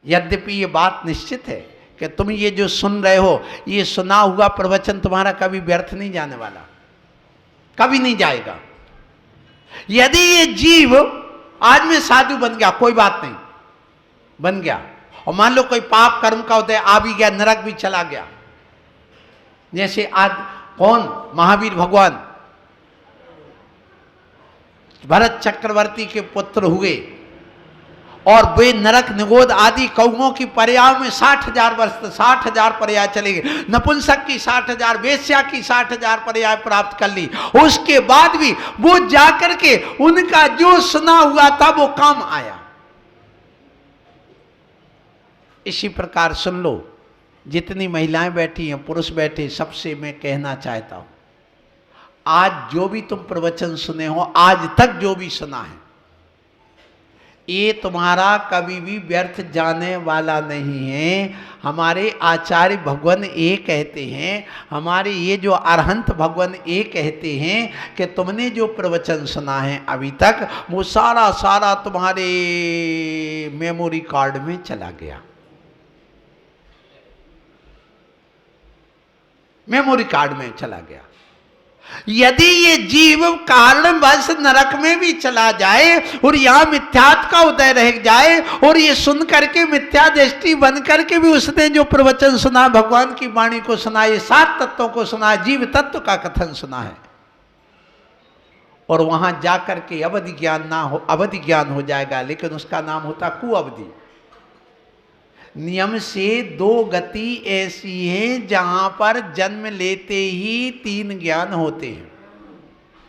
यद्यपि ये बात निश्चित है कि तुम ये जो सुन रहे हो, ये सुना हुआ प्रवचन तुम्हारा कभी व्यर्थ नहीं जाने वाला, कभी नहीं जाएगा। यदि ये जीव आज में साधु बन गया, कोई बात नहीं, बन गया, और मान लो कोई पाप कर्म का उदय आ भी गया, नरक भी चला गया, जैसे आज कौन महावीर भगवान भरत चक्रवर्ती के पुत्र हुए, और वे नरक निगोद आदि कौओं की पर्याय में 60,000 वर्ष, 60,000 पर्याय चले गए, नपुंसक की 60,000, वेश्या की 60,000 पर्याय प्राप्त कर ली। उसके बाद भी वो जाकर के उनका जो सुना हुआ था वो काम आया। इसी प्रकार सुन लो, जितनी महिलाएं बैठी हैं, पुरुष बैठे, सबसे मैं कहना चाहता हूं, आज जो भी तुम प्रवचन सुने हो, आज तक जो भी सुना है, ये तुम्हारा कभी भी व्यर्थ जाने वाला नहीं है। हमारे आचार्य भगवान ये कहते हैं, हमारे ये जो अरहंत भगवान ये कहते हैं कि तुमने जो प्रवचन सुना है अभी तक, वो सारा सारा तुम्हारे मेमोरी कार्ड में चला गया, मेमोरी कार्ड में चला गया। यदि ये जीव कारणवश नरक में भी चला जाए और यहां मिथ्यात्व का उदय रह जाए, और ये सुन करके मिथ्या दृष्टि बन करके भी उसने जो प्रवचन सुना, भगवान की वाणी को सुना, ये 7 तत्वों को सुना, जीव तत्व का कथन सुना है, और वहां जाकर के अवधि ज्ञान ना हो, अवधि ज्ञान हो जाएगा, लेकिन उसका नाम होता कुअवधि। नियम से 2 गति ऐसी है जहां पर जन्म लेते ही 3 ज्ञान होते हैं।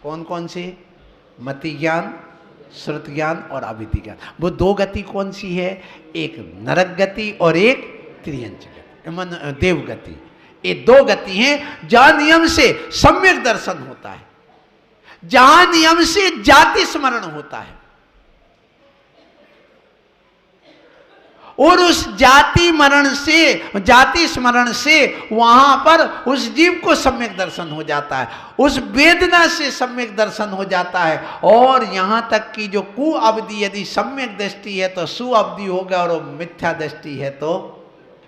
कौन कौन से? मति ज्ञान, श्रुत ज्ञान और अविधि ज्ञान। वो 2 गति कौन सी है? एक नरक गति और एक त्रियंच गति, देव गति। ये 2 गति हैं जहां नियम से सम्यक दर्शन होता है, जहां नियम से जाति स्मरण होता है, और उस जाति स्मरण से वहां पर उस जीव को सम्यक दर्शन हो जाता है, उस वेदना से सम्यक दर्शन हो जाता है, और यहां तक कि जो कुअवधि यदि सम्यक दृष्टि है तो सुअवधि होगा, और मिथ्या दृष्टि है तो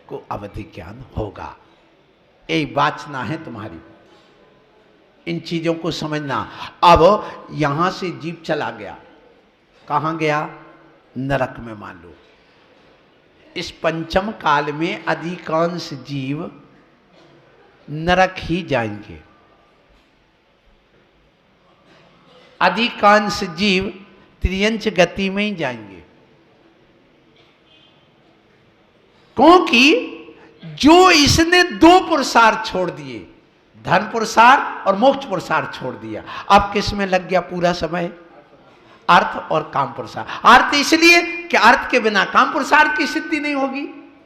कुअवधि ज्ञान होगा। यही वाचना है तुम्हारी, इन चीजों को समझना। अब यहां से जीव चला गया, कहां गया? नरक में। मान लो इस पंचम काल में अधिकांश जीव नरक ही जाएंगे, अधिकांश जीव त्रियंच गति में ही जाएंगे, क्योंकि जो इसने 2 पुरुषार्थ छोड़ दिए, धन पुरुषार्थ और मोक्ष पुरुषार्थ छोड़ दिया, अब किस में लग गया पूरा समय? अर्थ और काम पुरुषार्थ। अर्थ इसलिए कि अर्थ के बिना काम पुरुषार्थ की सिद्धि नहीं होगी।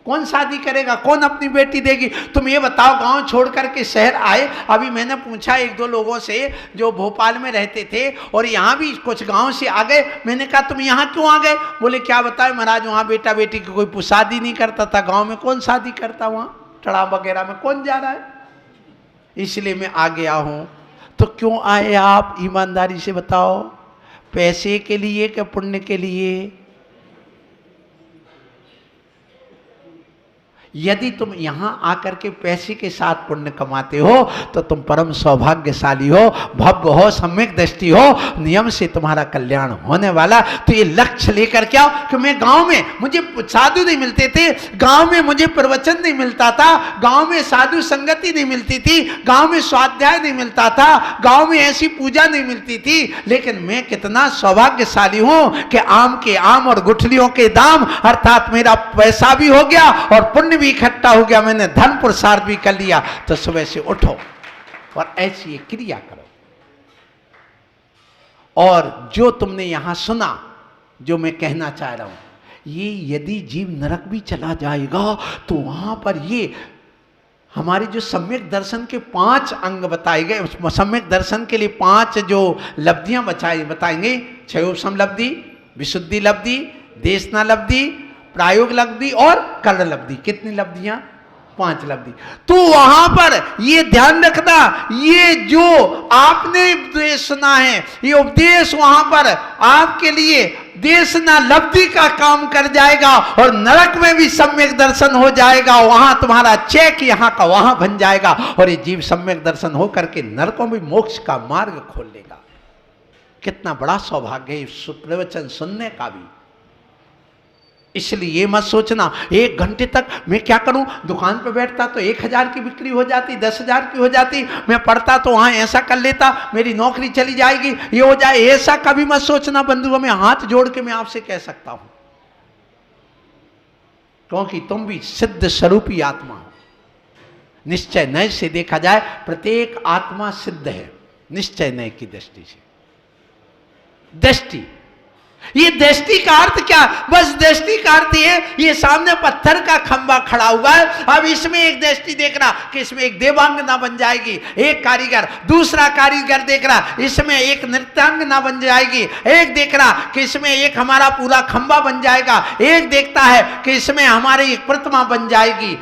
कौन शादी करेगा? कौन अपनी बेटी देगी? तुम ये बताओ, गांव छोड़ करके शहर आए। अभी मैंने पूछा 1-2 लोगों से जो भोपाल में रहते थे और यहाँ भी कुछ गांव से आ गए, मैंने कहा तुम यहाँ क्यों आ गए? बोले क्या बताए महाराज, वहाँ बेटा बेटी की कोई शादी नहीं करता था, गाँव में कौन शादी करता, वहाँ टड़ा वगैरह में कौन जा रहा है, इसलिए मैं आ गया हूँ। तो क्यों आए आप? ईमानदारी से बताओ, पैसे के लिए क्या पुण्य के लिए? यदि तुम यहां आकर के पैसे के साथ पुण्य कमाते हो तो तुम परम सौभाग्यशाली हो, भव्य हो, सम्यक दृष्टि हो, नियम से तुम्हारा कल्याण होने वाला। तो ये लक्ष्य लेकर के आओ कि मैं गांव में, मुझे साधु नहीं मिलते थे, गांव में मुझे प्रवचन नहीं मिलता था, गांव में साधु संगति नहीं मिलती थी, गांव में स्वाध्याय नहीं मिलता था, गांव में ऐसी पूजा नहीं मिलती थी, लेकिन मैं कितना सौभाग्यशाली हूं कि आम के आम और गुठलियों के दाम, अर्थात मेरा पैसा भी हो गया और पुण्य भी इकट्ठा हो गया, मैंने धन पुरुषार्थ भी कर लिया। तो सुबह से उठो और ऐसी एक क्रिया करो, और जो तुमने यहां सुना, जो मैं कहना चाह रहा हूं, ये यदि जीव नरक भी चला जाएगा तो वहां पर ये हमारे जो सम्यक दर्शन के 5 अंग बताए गए, सम्यक दर्शन के लिए 5 जो लब्धियां बताएंगे, क्षयोपशम लब्धि, विशुद्धि लब्धि, देशना लब्धि, प्रायोग लब्धि और कर्ण लब्धि। कितनी लब्धियां? 5 लब्धि। तो वहां पर ये ध्यान रखना, ये जो आपने उपदेश सुना है, ये उपदेश वहां पर आपके लिए देश ना लब्धि का काम कर जाएगा और नरक में भी सम्यक दर्शन हो जाएगा। वहां तुम्हारा चेक यहां का वहां बन जाएगा और ये जीव सम्यक दर्शन हो करके नरकों में मोक्ष का मार्ग खोल लेगा। कितना बड़ा सौभाग्य है इस प्रवचन सुनने का भी। इसलिए ये मत सोचना 1 घंटे तक मैं क्या करूं, दुकान पर बैठता तो 1000 की बिक्री हो जाती, 10,000 की हो जाती, मैं पढ़ता तो वहां ऐसा कर लेता, मेरी नौकरी चली जाएगी, ये हो जाए, ऐसा कभी मत सोचना बंधुओं। में हाथ जोड़ के मैं आपसे कह सकता हूं, क्योंकि तुम भी सिद्ध स्वरूपी आत्मा हो। निश्चय नय से देखा जाए प्रत्येक आत्मा सिद्ध है, निश्चय नय की दृष्टि से। दृष्टि, ये दृष्टि का अर्थ क्या? बस दृष्टि का अर्थ ये सामने पत्थर का खंबा खड़ा हुआ है, अब इसमें एक दृष्टि देख रहा कि इसमें एक देवांगना बन जाएगी, एक कारीगर, दूसरा कारीगर देख रहा इसमें एक नृत्यांगना बन जाएगी, एक देख रहा कि इसमें एक हमारा पूरा खंबा बन जाएगा, एक देखता है कि इसमें हमारी एक प्रतिमा बन जाएगी।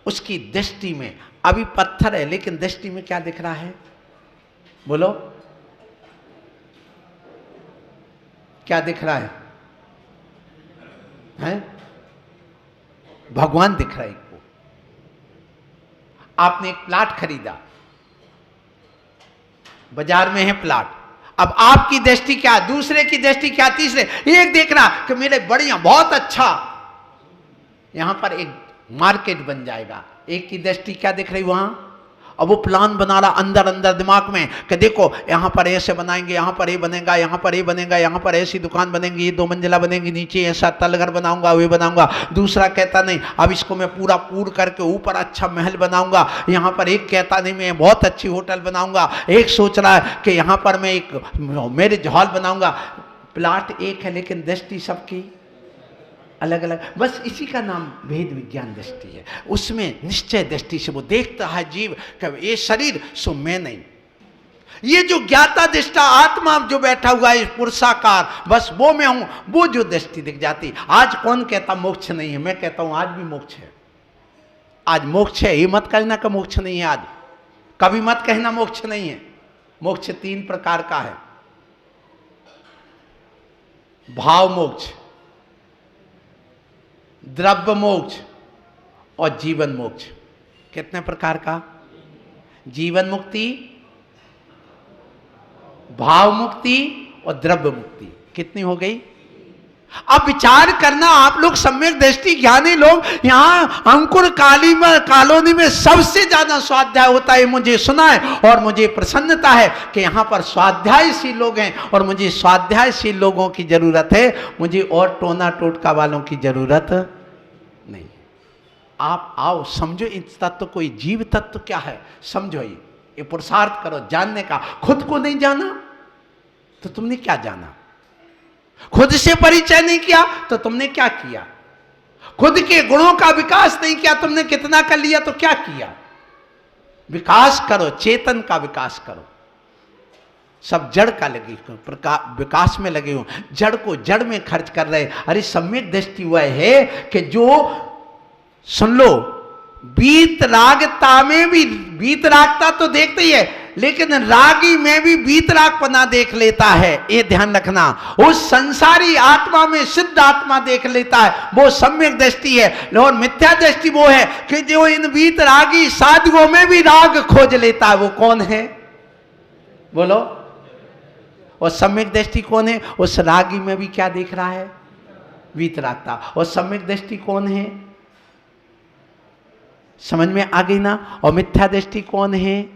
उसकी दृष्टि में अभी पत्थर है, लेकिन दृष्टि में क्या दिख रहा है? बोलो, क्या दिख रहा है? हैं? भगवान दिख रहा है को। आपने एक प्लाट खरीदा, बाजार में है प्लाट, अब आपकी दृष्टि क्या, दूसरे की दृष्टि क्या, तीसरे, एक देख रहा कि मेरे बढ़िया बहुत अच्छा यहां पर एक मार्केट बन जाएगा, एक की दृष्टि क्या दिख रही वहां, अब वो प्लान बना रहा अंदर अंदर दिमाग में कि देखो यहाँ पर ऐसे बनाएंगे, यहाँ पर ये बनेगा, यहाँ पर ये बनेगा, यहाँ पर ऐसी दुकान बनेगी, ये 2 मंजिला बनेगी, नीचे ऐसा तलघर बनाऊंगा, वे बनाऊंगा। दूसरा कहता नहीं अब इसको मैं पूरा पूर करके ऊपर अच्छा महल बनाऊंगा। यहाँ पर एक कहता नहीं मैं बहुत अच्छी होटल बनाऊंगा। एक सोच रहा है कि यहाँ पर मैं एक मैरिज हॉल बनाऊंगा। प्लाट एक है लेकिन दृष्टि सबकी अलग अलग। बस इसी का नाम भेद विज्ञान दृष्टि है। उसमें निश्चय दृष्टि से वो देखता है जीव कि ये शरीर सो मैं नहीं। ये जो ज्ञाता दृष्टा आत्मा जो बैठा हुआ है पुरुषाकार, बस वो मैं हूं, वो जो दृष्टि दिख जाती। आज कौन कहता मोक्ष नहीं है? मैं कहता हूं आज भी मोक्ष है। आज मोक्ष है, ये मत कहना का मोक्ष नहीं है। आज कभी मत कहना मोक्ष नहीं है। मोक्ष 3 प्रकार का है, भाव मोक्ष, द्रव्य मोक्ष और जीवन मोक्ष। कितने प्रकार का? जीवन मुक्ति, भाव मुक्ति और द्रव्य मुक्ति। कितनी हो गई? अब विचार करना आप लोग, सम्यक दृष्टि ज्ञानी लोग, यहां अंकुर कॉलोनी में सबसे ज्यादा स्वाध्याय होता है, मुझे सुना है और मुझे प्रसन्नता है कि यहां पर स्वाध्यायशील लोग हैं और मुझे स्वाध्यायशील लोगों की जरूरत है, मुझे और टोना टोटका वालों की जरूरत नहीं। आप आओ, समझो इस तत्व को, जीव तत्व क्या है समझो, ये पुरुषार्थ करो जानने का। खुद को नहीं जाना तो तुमने क्या जाना? खुद से परिचय नहीं किया तो तुमने क्या किया? खुद के गुणों का विकास नहीं किया, तुमने कितना कर लिया तो क्या किया? विकास करो, चेतन का विकास करो। सब जड़ का लगे, विकास में लगे हो, जड़ को जड़ में खर्च कर रहे। अरे सम्यक दृष्टि वह है कि जो, सुन लो, वीतरागता में भी, वीतरागता तो देखते ही है, लेकिन रागी में भी वीतरागपना देख लेता है। ये ध्यान रखना, उस संसारी आत्मा में सिद्ध आत्मा देख लेता है, वो सम्यक दृष्टि है। और मिथ्या दृष्टि वो है कि जो इन वीतरागी साधुओं में भी राग खोज लेता है। वो कौन है बोलो? और सम्यक दृष्टि कौन है? उस रागी में भी क्या देख रहा है? वीतरागता। और सम्यक दृष्टि कौन है? समझ में आ गई ना? और मिथ्या दृष्टि कौन है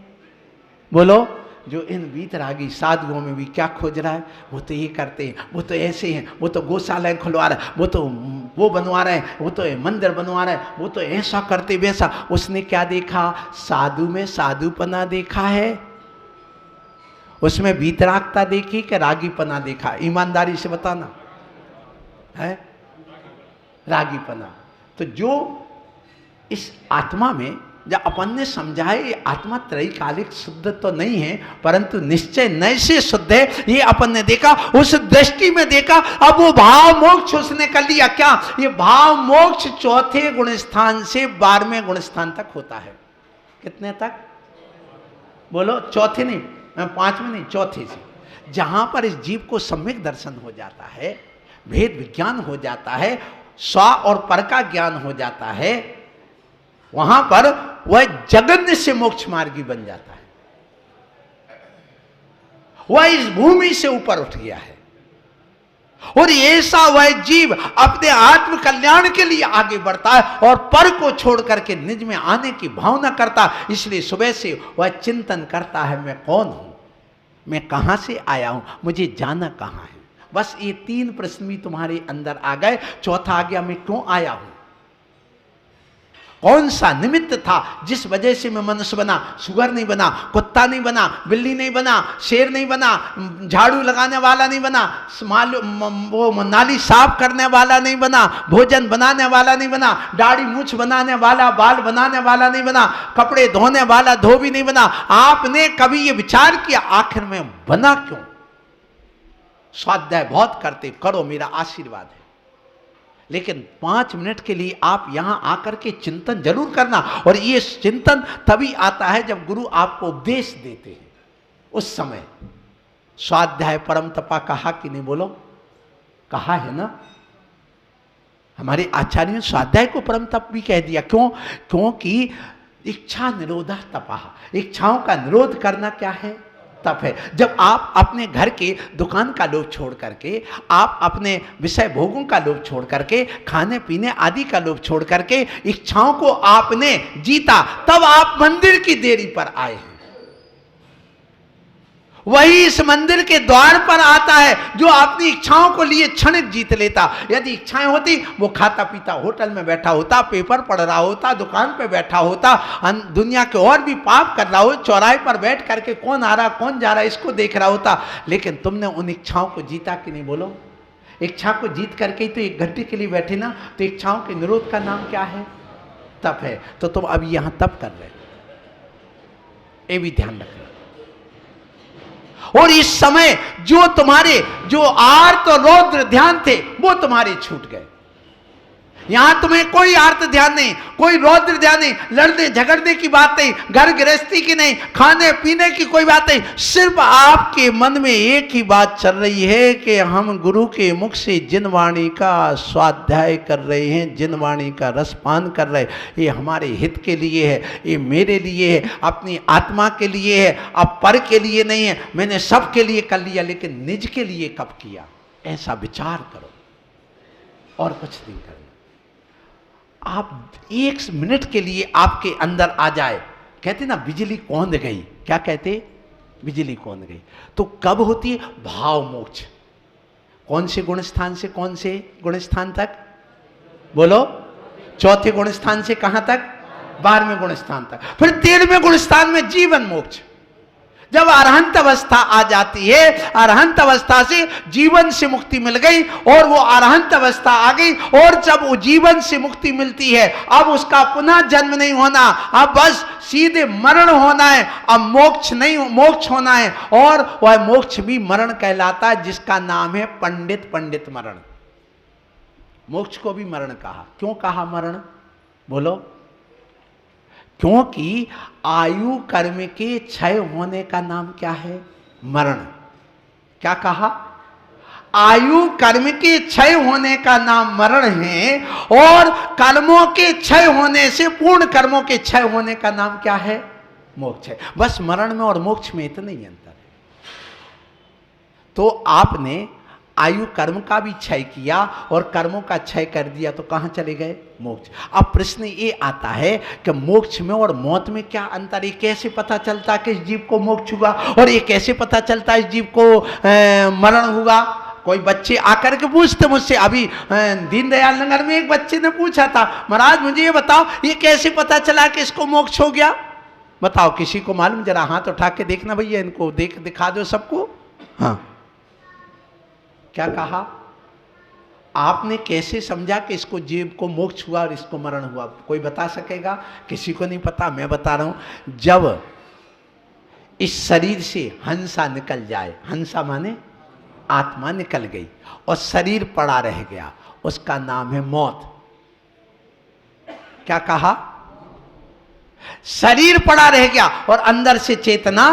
बोलो? जो इन वीतरागी साधुओं में भी क्या खोज रहा है? वो तो ये करते हैं, वो तो ऐसे हैं, वो तो गौशाला खुलवा रहा है, वो तो वो बनवा रहे हैं, वो तो मंदिर बनवा रहे हैं, वो तो ऐसा करते वैसा। उसने क्या देखा? साधु में साधुपना देखा है, उसमें वीतरागता देखी कि रागीपना देखा? ईमानदारी से बताना है। रागीपना। तो जो इस आत्मा में, जब अपन ने समझा है ये आत्मा त्रैकालिक शुद्ध तो नहीं है, परंतु निश्चय नय से शुद्ध है, ये अपन ने देखा, उस दृष्टि में देखा। अब वो भाव मोक्ष उसने कर लिया। क्या? ये भाव मोक्ष 4थे गुण स्थान से 12वें गुण स्थान तक होता है। कितने तक बोलो? 4थे नहीं, 5वें नहीं, 4थे से, जहां पर इस जीव को सम्यक दर्शन हो जाता है। भेद विज्ञान हो जाता है, स्व और पर का ज्ञान हो जाता है, वहां पर वह जगन्य से मोक्ष मार्गी बन जाता है। वह इस भूमि से ऊपर उठ गया है और ऐसा वह जीव अपने आत्म कल्याण के लिए आगे बढ़ता है और पर को छोड़ करके निज में आने की भावना करता है। इसलिए सुबह से वह चिंतन करता है, मैं कौन हूं, मैं कहां से आया हूं, मुझे जाना कहां है। बस ये 3 प्रश्न भी तुम्हारे अंदर आ गए। चौथा आ गया, मैं क्यों आया हूं, कौन सा निमित्त था जिस वजह से मैं मनुष्य बना, सुअर नहीं बना, कुत्ता नहीं बना, बिल्ली नहीं बना, शेर नहीं बना, झाड़ू लगाने वाला नहीं बना, वो नाली साफ करने वाला नहीं बना, भोजन बनाने वाला नहीं बना, दाढ़ी मूछ बनाने वाला, बाल बनाने वाला नहीं बना, कपड़े धोने वाला धोबी नहीं बना। आपने कभी ये विचार किया आखिर में बना क्यों? स्वाध्याय बहुत करते, करो, मेरा आशीर्वाद है, लेकिन 5 मिनट के लिए आप यहां आकर के चिंतन जरूर करना। और ये चिंतन तभी आता है जब गुरु आपको उपदेश देते हैं। उस समय स्वाध्याय परम तपा कहा कि नहीं, बोलो, कहा है ना। हमारे आचार्यों ने स्वाध्याय को परम तप भी कह दिया। क्यों? क्योंकि इच्छा निरोधा तपा, इच्छाओं का निरोध करना क्या है, तप है। जब आप अपने घर के दुकान का लोभ छोड़ करके, आप अपने विषय भोगों का लोभ छोड़ करके, खाने पीने आदि का लोभ छोड़ करके इच्छाओं को आपने जीता, तब आप मंदिर की देरी पर आए हैं। वही इस मंदिर के द्वार पर आता है जो अपनी इच्छाओं को लिए क्षणिक जीत लेता। यदि इच्छाएं होती, वो खाता पीता होटल में बैठा होता, पेपर पढ़ रहा होता, दुकान पे बैठा होता, दुनिया के और भी पाप कर रहा हो, चौराहे पर बैठ करके कौन आ रहा कौन जा रहा इसको देख रहा होता। लेकिन तुमने उन इच्छाओं को जीता कि नहीं, बोलो। इच्छा को जीत करके ही तो 1 घंटे के लिए बैठे ना, तो इच्छाओं के निरोध का नाम क्या है, तप है। तो तुम अभी यहां तप कर रहे हो, ये भी ध्यान रखना। और इस समय जो आर्त और रौद्र ध्यान थे वो तुम्हारे छूट गए। यहां तुम्हें कोई आर्त ध्यान नहीं, कोई रौद्र ध्यान नहीं, लड़ने झगड़ने की बात नहीं, घर गृहस्थी की नहीं, खाने पीने की कोई बात नहीं। सिर्फ आपके मन में एक ही बात चल रही है कि हम गुरु के मुख से जिन वाणी का स्वाध्याय कर रहे हैं, जिन वाणी का रसपान कर रहे हैं, ये हमारे हित के लिए है, ये मेरे लिए है, अपनी आत्मा के लिए है, अब पर के लिए नहीं है। मैंने सबके लिए कर लिया, लेकिन निज के लिए कब किया, ऐसा विचार करो और कुछ नहीं करना। आप 1 मिनट के लिए आपके अंदर आ जाए, कहते ना बिजली कौंध गई, क्या कहते, बिजली कौंध गई। तो कब होती है, भाव मोक्ष। कौन से गुण स्थान से कौन से गुण स्थान तक, बोलो। चौथे गुण स्थान से कहां तक, 12वें गुण स्थान तक। फिर 13वें गुण स्थान में जीवन मोक्ष। जब अरहंत अवस्था आ जाती है, अरहंत अवस्था से जीवन से मुक्ति मिल गई और वो अरहंत अवस्था आ गई, और जब वो जीवन से मुक्ति मिलती है, अब उसका पुनः जन्म नहीं होना, अब बस सीधे मरण होना है, अब मोक्ष नहीं, मोक्ष होना है। और वह मोक्ष भी मरण कहलाता है, जिसका नाम है पंडित मरण। मोक्ष को भी मरण कहा। क्यों कहा मरण, बोलो। क्योंकि आयु कर्म के क्षय होने का नाम क्या है, मरण। क्या कहा, आयु कर्म के क्षय होने का नाम मरण है, और कर्मों के क्षय होने से पूर्ण कर्मों के क्षय होने का नाम क्या है, मोक्ष है। बस मरण में और मोक्ष में इतना ही अंतर है। तो आपने आयु कर्म का भी क्षय किया और कर्मों का क्षय कर दिया, तो कहां चले गए, मोक्ष। अब प्रश्न ये आता है कि मोक्ष में और मौत में क्या अंतर है, कैसे पता चलता कि इस जीव को मोक्ष हुआ, और ये कैसे पता चलता इस जीव को मरण हुआ। कोई बच्चे आकर के पूछते मुझसे, अभी दीनदयाल नगर में एक बच्चे ने पूछा था, महाराज मुझे ये बताओ, ये कैसे पता चला कि इसको मोक्ष हो गया, बताओ किसी को मालूम, जरा हाथ उठा के देखना भैया, इनको दिखा दो सबको। हाँ, क्या कहा आपने, कैसे समझा कि इसको जीव को मोक्ष हुआ और इसको मरण हुआ, कोई बता सकेगा, किसी को नहीं पता, मैं बता रहा हूं। जब इस शरीर से हंसा निकल जाए, हंसा माने आत्मा निकल गई और शरीर पड़ा रह गया, उसका नाम है मौत। क्या कहा, शरीर पड़ा रह गया और अंदर से चेतना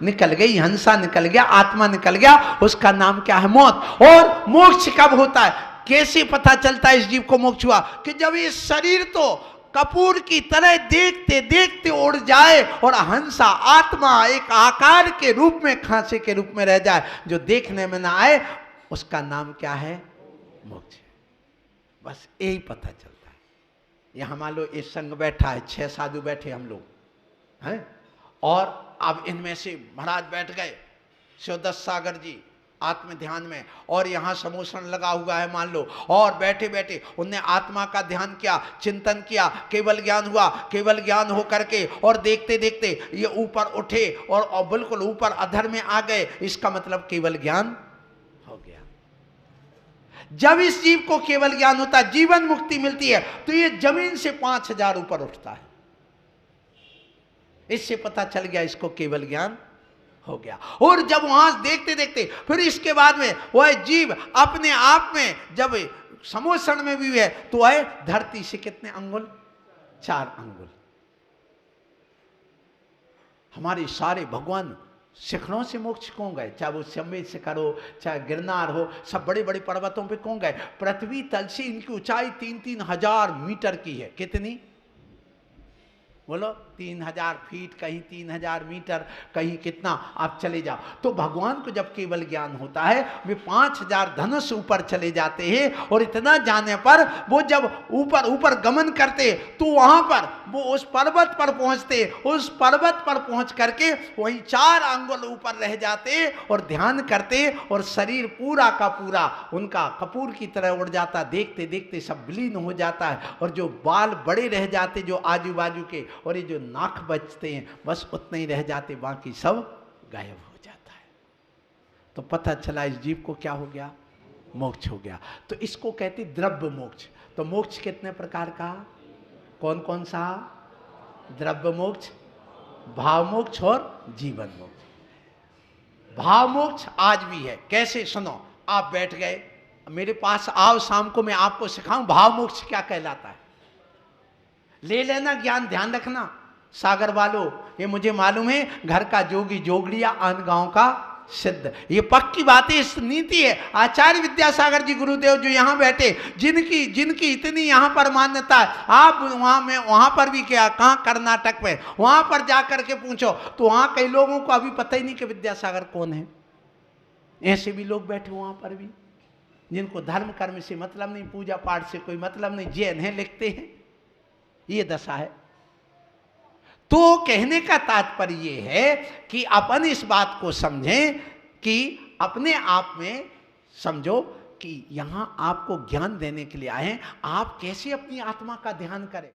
निकल गई, हंसा निकल गया, आत्मा निकल गया, उसका नाम क्या है? मौत। और मोक्ष कब होता है? कैसे पता चलता है इस जीव को मोक्ष हुआ? कि जब ये शरीर तो कपूर की तरह देखते देखते उड़ जाए और हंसा आत्मा एक आकार के रूप में, खांचे के रूप में रह जाए, जो देखने में ना आए, उसका नाम क्या है? मोक्ष। बस यही पता चलता है। यहां मान लो इस संग बैठा है, 6 साधु बैठे हम लोग हैं, और अब इनमें से महाराज बैठ गए शिवदत्त सागर जी आत्म ध्यान में, और यहां समोषण लगा हुआ है मान लो, और बैठे बैठे उनने आत्मा का ध्यान किया, चिंतन किया, केवल ज्ञान हुआ। केवल ज्ञान हो करके और देखते देखते ये ऊपर उठे और बिल्कुल ऊपर अधर में आ गए, इसका मतलब केवल ज्ञान हो गया। जब इस जीव को केवल ज्ञान होता है, जीवन मुक्ति मिलती है, तो ये जमीन से 5000 ऊपर उठता है। इससे पता चल गया इसको केवल ज्ञान हो गया। और जब वहां देखते देखते फिर इसके बाद में वह जीव अपने आप में जब समोषण में भी है, तो वह धरती से कितने अंगुल? 4 अंगुल। हमारे सारे भगवान शिखरों से मोक्ष कौन गए? चाहे वो शंभे शिखर हो, चाहे गिरनार हो, सब बड़े बड़े पर्वतों पे कौन गए? पृथ्वी तल से इनकी ऊंचाई 3-3 हजार मीटर की है। कितनी बोलो? 3000 फीट, कहीं 3000 मीटर, कहीं कितना, आप चले जाओ। तो भगवान को जब केवल ज्ञान होता है, वे 5000 धनुष ऊपर चले जाते हैं, और इतना जाने पर वो जब ऊपर ऊपर गमन करते, तो वहां पर वो उस पर्वत पर पहुंचते, उस पर्वत पर पहुंच करके वहीं 4 अंगुल ऊपर रह जाते और ध्यान करते, और शरीर पूरा का पूरा उनका कपूर की तरह उड़ जाता। देखते देखते सब विलीन हो जाता है, और जो बाल बड़े रह जाते जो आजू बाजू के, और ये जो नाक बचते हैं, बस उतने ही रह जाते, बाकी सब गायब हो जाता है। तो पता चला इस जीव को क्या हो गया? मोक्ष हो गया। तो इसको कहते द्रव्य मोक्ष। तो मोक्ष कितने प्रकार का? कौन कौन सा? द्रव्य मोक्ष, भाव मोक्ष और जीवन मोक्ष। भाव मोक्ष आज भी है। कैसे? सुनो, आप बैठ गए, मेरे पास आओ, शाम को मैं आपको सिखाऊं भाव मोक्ष क्या कहलाता है। ले लेना ज्ञान, ध्यान रखना सागर वालों, ये मुझे मालूम है, घर का जोगी जोगड़िया आन गांव का सिद्ध, ये पक्की बात है, इस नीति है। आचार्य विद्यासागर जी गुरुदेव जो यहाँ बैठे, जिनकी इतनी यहाँ पर मान्यता है, आप वहाँ पर भी क्या, कहाँ कर्नाटक में, वहाँ पर जा करके पूछो तो वहाँ कई लोगों को अभी पता ही नहीं कि विद्यासागर कौन है। ऐसे भी लोग बैठे वहाँ पर भी, जिनको धर्म कर्म से मतलब नहीं, पूजा पाठ से कोई मतलब नहीं, जैन है लिखते हैं। ये दशा है। तो कहने का तात्पर्य ये है कि अपन इस बात को समझें कि अपने आप में समझो कि यहां आपको ज्ञान देने के लिए आए हैं, आप कैसे अपनी आत्मा का ध्यान करें।